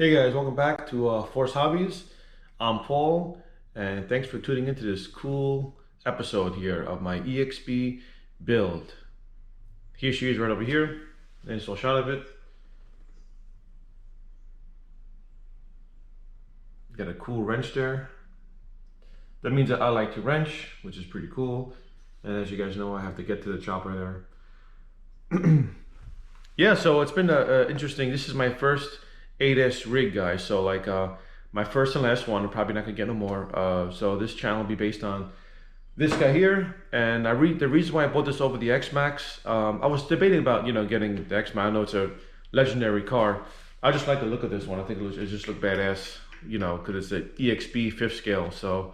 Hey guys, welcome back to Force Hobbies. I'm Paul, and thanks for tuning into this cool episode here of my EXB build. Here she is right over here. Nice little shot of it. Got a cool wrench there. That means that I like to wrench, which is pretty cool. And as you guys know, I have to get to the chopper there. Yeah, so it's been interesting. This is my first 8S rig, guys. So like my first and last one. I'm probably not gonna get no more. So this channel will be based on this guy here. And the reason why I bought this over the X-Max. I was debating about getting the X-Max. I know it's a legendary car. I just like the look of this one. I think it just looked badass. Because it's an EXB 5th scale. So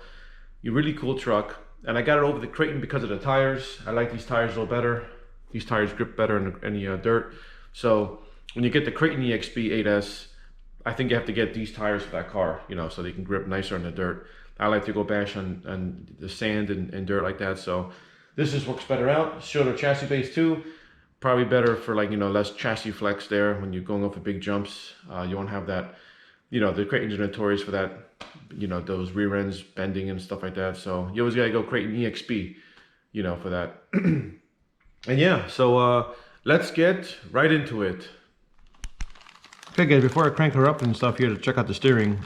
a really cool truck. And I got it over the Creighton because of the tires. I like these tires a little better. These tires grip better in any dirt. So when you get the Creighton EXB 8S, I think you have to get these tires for that car, so they can grip nicer in the dirt. I like to go bash on the sand and dirt like that. So this just works better out. Shorter chassis base too. Probably better for less chassis flex there when you're going over big jumps. You won't have that, the Creighton's are notorious for that, those rear ends bending and stuff like that. So you always gotta go Creighton EXB, for that. And yeah, so let's get right into it. Okay guys, before I crank her up and stuff here to check out the steering,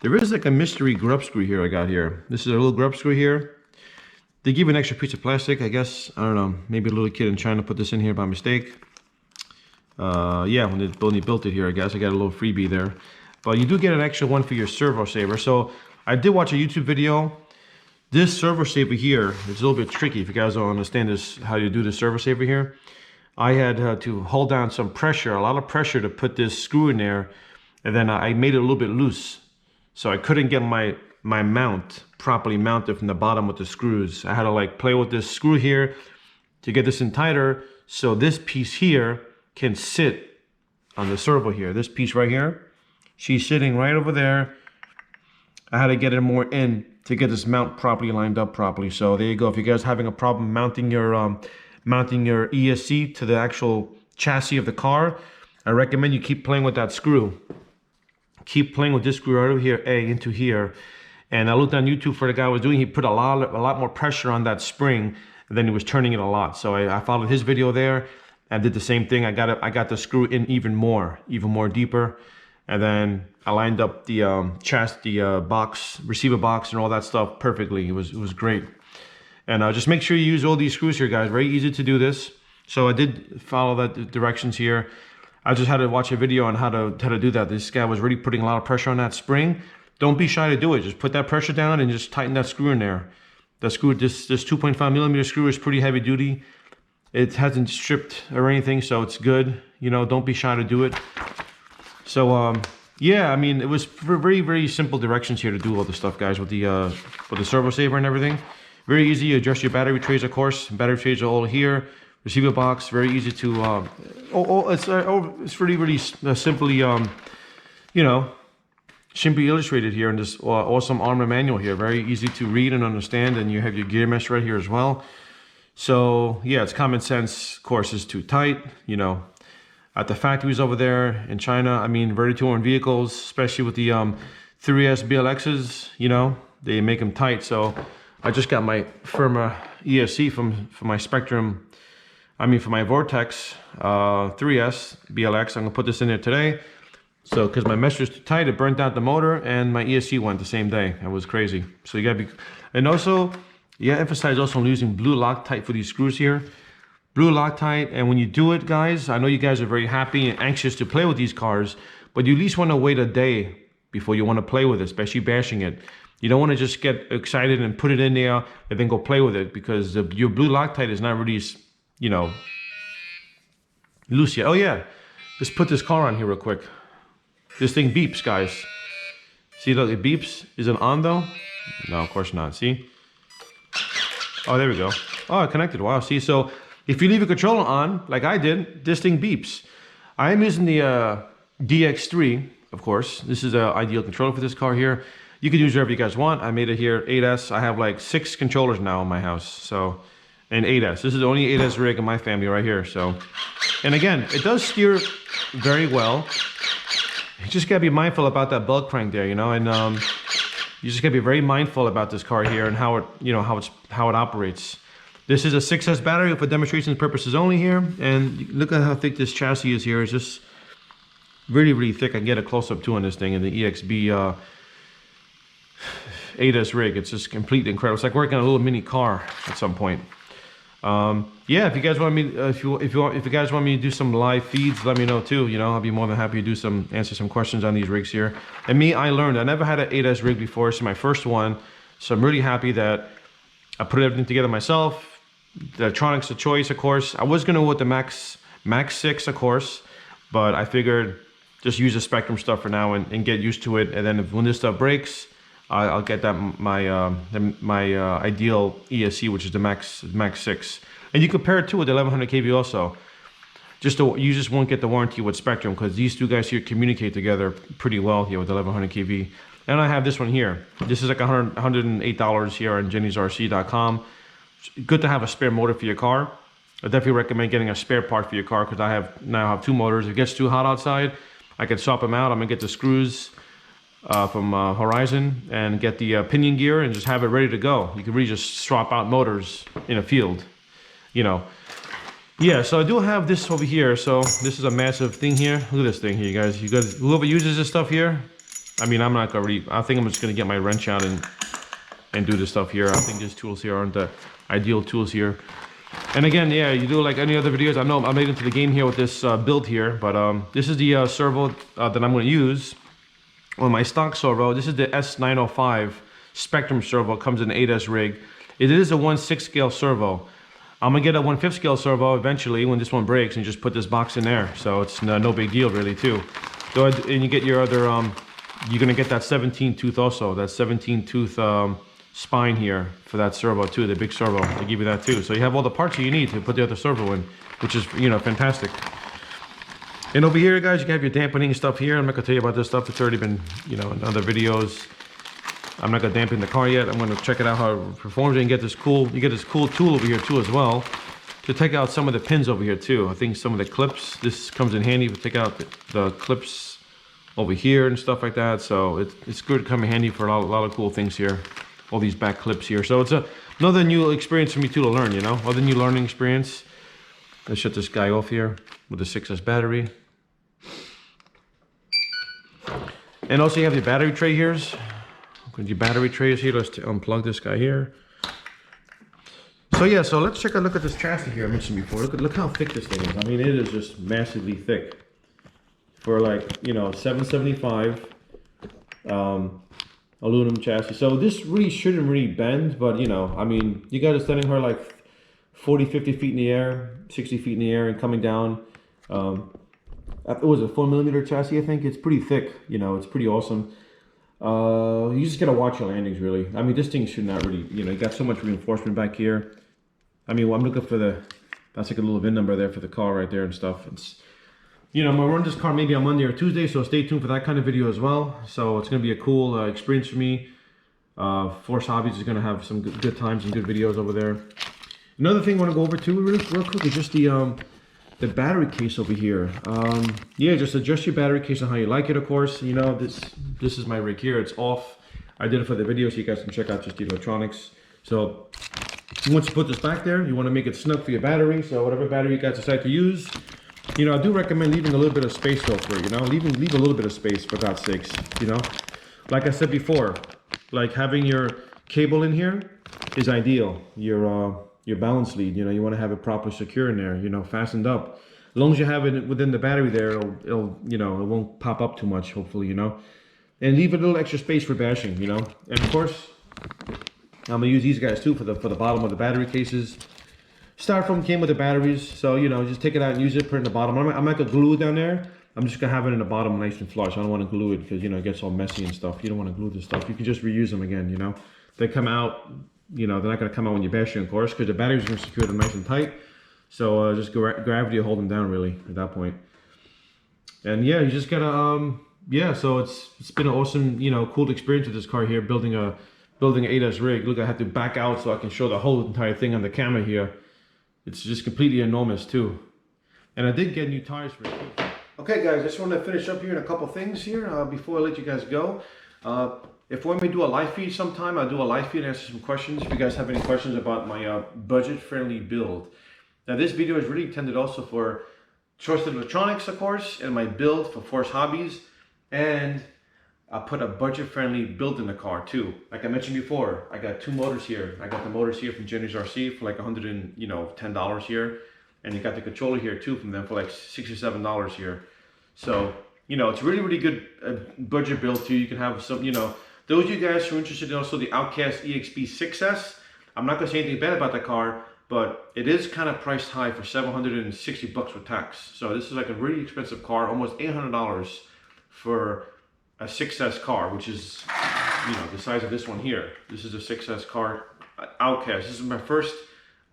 there is like a mystery grub screw here I got here. This is a little grub screw here. They give an extra piece of plastic, I guess. I don't know, maybe a little kid in China put this in here by mistake. Yeah, when they built it here, I guess. I got a little freebie there. But you do get an extra one for your servo saver. So I did watch a YouTube video. This servo saver here is a little bit tricky. If you guys don't understand this, how you do the servo saver here. I had to hold down some pressure, a lot of pressure to put this screw in there. And then I made it a little bit loose. So I couldn't get my mount properly mounted from the bottom with the screws. I had to play with this screw here to get this in tighter. So this piece here can sit on the servo here. This piece right here, she's sitting right over there. I had to get it more in to get this mount properly lined up properly. So there you go. If you guys are having a problem mounting your ESC to the actual chassis of the car, I recommend you keep playing with that screw. Keep playing with this screw right over here, into here. And I looked on YouTube for the guy who was doing. He put a lot more pressure on that spring, and then he was turning it a lot. So I followed his video there and did the same thing. I got the screw in even more deeper. And then I lined up the box, receiver box, and all that stuff perfectly. It was great. And just make sure you use all these screws here, guys. Very easy to do this. So I did follow the directions here. I just had to watch a video on how to do that. This guy was really putting a lot of pressure on that spring. Don't be shy to do it. Just put that pressure down and just tighten that screw in there. That screw, this 2.5 millimeter screw is pretty heavy duty. It hasn't stripped or anything, so it's good. Don't be shy to do it. So yeah, I mean, it was very, very simple directions here to do all this stuff, guys, with the servo saver and everything. Very easy. You adjust your battery trays, of course. Battery trays are all here. Receiver box, very easy to. It's really, really simply, simply illustrated here in this awesome Arrma manual here. Very easy to read and understand, and you have your gear mesh right here as well. So yeah, it's common sense. Of course, is too tight. At the factories over there in China, I mean, ready-to-own vehicles, especially with the 3S BLXs, they make them tight. So I just got my Arrma ESC from my Spectrum, for my Vortex 3S BLX. I'm gonna put this in there today. So, because my mesh was too tight, it burnt out the motor, and my ESC went the same day. It was crazy. So you gotta be, and also, emphasize also on using blue Loctite for these screws here. Blue Loctite, and when you do it, guys, I know you guys are very happy and anxious to play with these cars, but you at least want to wait a day before you want to play with it, especially bashing it. You don't want to just get excited and put it in there and then go play with it, because your blue Loctite is not really, loose yet. Oh yeah, let's put this car on here real quick. This thing beeps, guys. See, look, it beeps. Is it on though? No, of course not. See? Oh, there we go. Oh, it connected. Wow. See, so if you leave a controller on, like I did, this thing beeps. I am using the DX3, of course. This is an ideal controller for this car here. You can use whatever you guys want. I made it here 8S. I have like 6 controllers now in my house. So, and 8S. This is the only 8S rig in my family right here. So, and again, it does steer very well. just gotta be mindful about that belt crank there, you know, and you just gotta be very mindful about this car here and how it, you know, how it operates. This is a 6S battery for demonstration purposes only here, and look at how thick this chassis is here. It's just really, really thick. I can get a close-up too on this thing in the EXB 8S rig. It's just completely incredible. It's like working on a little mini car at some point. Yeah, if you guys want me, if you guys want me to do some live feeds, let me know too. You know, I'll be more than happy to do answer some questions on these rigs here. And me, I learned. I never had an 8S rig before. It's my first one, so I'm really happy that I put everything together myself. The electronics, the choice, of course. I was gonna go with the Max 6, of course, but I figured just use the Spectrum stuff for now and get used to it. And then when this stuff breaks, I'll get that my ideal ESC, which is the Max 6. And you compare it to with the 1100 kV also. You just won't get the warranty with Spectrum because these two guys here communicate together pretty well here with the 1100 kV. And I have this one here. This is like $108 here on jennysrc.com. Good to have a spare motor for your car. I definitely recommend getting a spare part for your car because I now have 2 motors. If it gets too hot outside, I can swap them out. I'm gonna get the screws from Horizon and get the pinion gear and just have it ready to go. You can really just swap out motors in a field, you know. Yeah, so I do have this over here. So this is a massive thing here. Look at this thing here, you guys. Whoever uses this stuff here, I mean, I'm not gonna really, I think I'm just gonna get my wrench out and do this stuff here. I think these tools here aren't the ideal tools here. And again, yeah, you do like any other videos. I know I'm late into the game here with this build here, but this is the servo that I'm going to use on my stock servo. This is the S905 Spectrum servo. It comes in an 8S rig. It is a 1/6 scale servo. I'm gonna get a 1/5 scale servo eventually when this one breaks, and just put this box in there. So it's no big deal really too. So and you get your other you're gonna get that 17 tooth also. That 17 tooth spine here for that servo too, the big servo. They give you that too. So you have all the parts you need to put the other servo in, which is, you know, fantastic. And over here, guys, you can have your dampening stuff here. I'm not gonna tell you about this stuff. It's already been, you know, in other videos. I'm not gonna dampen the car yet. I'm gonna check it out how it performs and get this cool. You get this cool tool over here too as well to take out some of the pins over here too. I think some of the clips. This comes in handy to take out the clips over here and stuff like that. So it's good to come in handy for a lot of cool things here. All these back clips here. So it's another new experience for me too to learn, you know, other new learning experience. Let's shut this guy off here with the 6S battery. And also you have your battery tray here. With your battery trays here, let's unplug this guy here. So yeah, so let's take a look at this chassis here I mentioned before. Look how thick this thing is. I mean, it is just massively thick. For like, you know, 775 aluminum chassis. So this really shouldn't really bend, but you know, I mean, you got it standing her like 40, 50 feet in the air, 60 feet in the air and coming down. It was a 4mm chassis, I think. It's pretty thick, you know, it's pretty awesome. You just gotta watch your landings really. I mean, this thing should not really, you know, you got so much reinforcement back here. I mean, well, I'm looking for that's like a little VIN number there for the car right there and stuff. It's, you know, I'm gonna run this car maybe on Monday or Tuesday, so stay tuned for that kind of video as well. So it's gonna be a cool experience for me. Force Hobbies is gonna have some good times and good videos over there. Another thing I want to go over too real quick is just the battery case over here. Yeah, just adjust your battery case on how you like it, of course. You know, this is my rig here. It's off. I did it for the video, so you guys can check out just the electronics. So once you put this back there, you want to make it snug for your battery. So whatever battery you guys decide to use, you know, I do recommend leaving a little bit of space though for it. You know, leave a little bit of space for God's sakes. You know, like I said before, like having your cable in here is ideal. Your balance lead, you know, you want to have it properly secure in there, you know, fastened up. As long as you have it within the battery there, it'll you know, it won't pop up too much, hopefully, you know. And leave a little extra space for bashing, you know. And of course, I'm gonna use these guys too for the bottom of the battery cases. Styrofoam came with the batteries, so you know, just take it out and use it, put it in the bottom. I'm not gonna glue it down there. I'm just gonna have it in the bottom nice and flush. I don't want to glue it because, you know, it gets all messy and stuff. You don't want to glue this stuff. You can just reuse them again, you know. They come out. You know, they're not going to come out when you bash it, of course, because the batteries are going to secure them nice and tight. So just gravity will hold them down really at that point. And yeah, you just gotta yeah. So it's been an awesome, you know, cool experience with this car here, building an 8S rig. Look, I had to back out so I can show the whole entire thing on the camera here. It's just completely enormous too. And I did get new tires for it too. Okay guys, I just want to finish up here in a couple things here before I let you guys go. If you want me to do a live feed sometime, I'll do a live feed and answer some questions. If you guys have any questions about my budget-friendly build. Now this video is really intended also for trusted electronics, of course, and my build for Force Hobbies. And I put a budget-friendly build in the car too. Like I mentioned before, I got two motors here. I got the motors here from Jenny's RC for like $110 here. And you got the controller here too from them for like $6 or $7 here. So, it's really, really good budget build too. You can have some, those of you guys who are interested in also the Outcast EXB 6S. I'm not gonna say anything bad about that car, but it is kind of priced high for $760 with tax. So this is like a really expensive car, almost $800 for a 6S car, which is, the size of this one here. This is a 6S car, Outcast. This is my first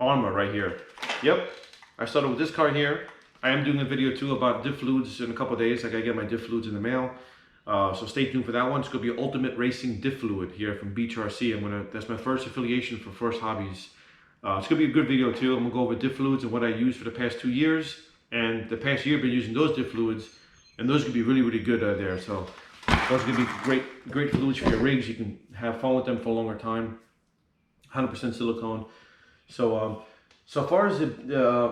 Arrma right here. Yep. I started with this car here. I am doing a video too about diff fluids in a couple of days. I gotta get my diff fluids in the mail. So stay tuned for that one. It's gonna be Ultimate Racing Diff Fluid here from Beach RC. That's my first affiliation for Force Hobbies. It's gonna be a good video too. I'm gonna go over diff fluids and what I used for the past 2 years. And the past year I've been using those diff fluids, and those could be really, really good there. So those are gonna be great fluids for your rigs. You can have fun with them for a longer time. 100% silicone. So far as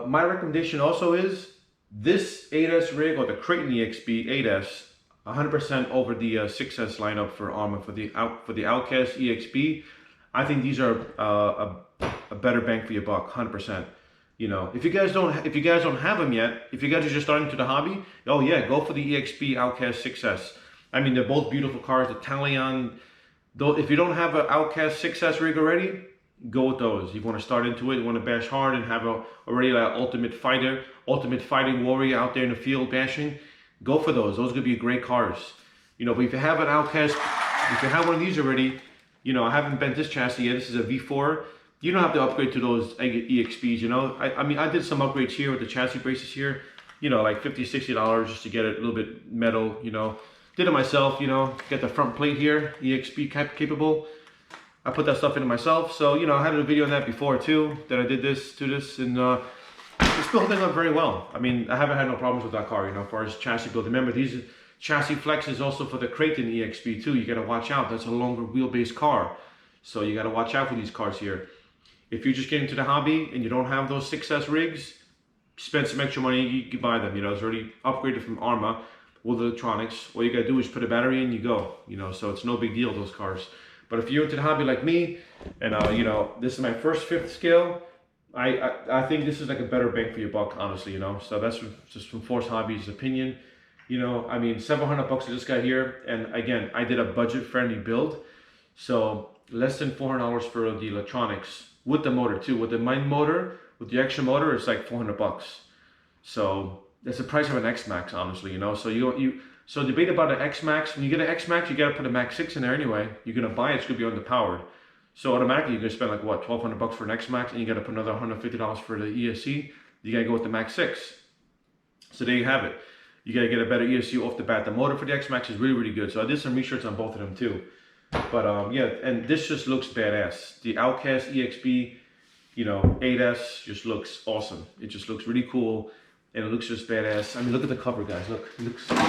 my recommendation also is this 8S rig or the Creighton EXB 8S, 100% over the 6S lineup for Arrma for the Outcast EXB. I think these are a better bang for your buck, 100%. If you guys don't have them yet, if you guys are just starting to the hobby, oh yeah, go for the EXB Outcast 6S. I mean, they're both beautiful cars. The Talion, though, if you don't have an Outcast 6S rig already, go with those. You want to start into it, you want to bash hard and have already like ultimate fighting warrior out there in the field bashing, go for those. Those are going to be great cars. But if you have an Outcast, if you have one of these already, I haven't bent this chassis yet. This is a V4. You don't have to upgrade to those EXBs, I mean, I did some upgrades here with the chassis braces here, like $50, $60 just to get it a little bit metal, Did it myself, get the front plate here, EXB capable. I put that stuff into myself, so I had a video on that before too, that I did this, and it's building up very well. I mean, I haven't had no problems with that car, as far as chassis build. Remember, these chassis flexes also for the Creighton EXB too. You gotta watch out, that's a longer wheelbase car. So you gotta watch out for these cars here. If you're just getting into the hobby and you don't have those 6S rigs, spend some extra money, you can buy them. It's already upgraded from Arrma with electronics. All you gotta do is put a battery in, you go. So it's no big deal, those cars. But if you're into the hobby like me, and this is my first 5th scale, I think this is like a better bang for your buck, honestly, So that's just from Force Hobbies' opinion. I mean, $700 for this guy here, and again, I did a budget-friendly build, so less than $400 for the electronics with the motor too. With the main motor, with the extra motor, it's like $400. So that's the price of an X-Max, honestly, So debate about an X-Max. When you get an X-Max, you gotta put a Max 6 in there anyway. You're gonna buy it, it's gonna be underpowered. So automatically you're gonna spend like what, $1,200 for an X-Max, and you gotta put another $150 for the ESC. You gotta go with the Max 6. So there you have it. You gotta get a better ESC off the bat. The motor for the X-Max is really, really good. So I did some research on both of them too. But yeah, and this just looks badass. The Outcast EXB, 8S just looks awesome. It just looks really cool. And it looks just badass. I mean, look at the cover, guys. Look, it looks, when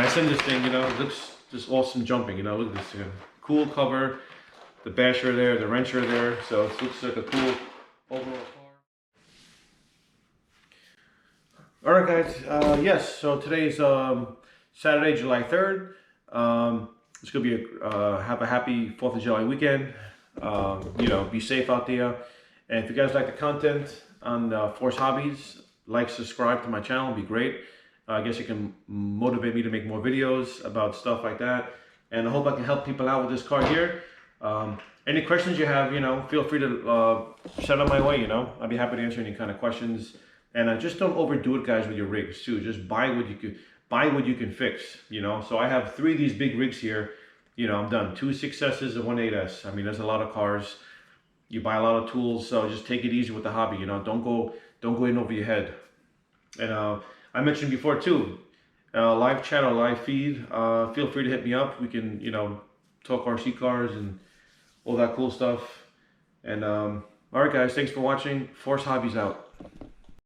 I send this thing, it looks just awesome jumping, Look at this, cool cover, the basher there, the wrencher there. So it looks like a cool overall car. All right, guys. Yes, so today's Saturday, July 3rd. It's gonna be have a happy 4th of July weekend. Be safe out there. And if you guys like the content on Force Hobbies, like, subscribe to my channel, it'd be great. I guess it can motivate me to make more videos about stuff like that. And I hope I can help people out with this car here. Any questions you have, feel free to send them my way, I'd be happy to answer any kind of questions. And just don't overdo it, guys, with your rigs too. Just buy what you can fix, So I have 3 of these big rigs here. I'm done. 2 6S's and 1 8S. I mean, there's a lot of cars. You buy a lot of tools, so just take it easy with the hobby, Don't go in over your head. And I mentioned before too, live chat or live feed. Feel free to hit me up. We can, talk RC cars and all that cool stuff. And all right, guys, thanks for watching. Force Hobbies out.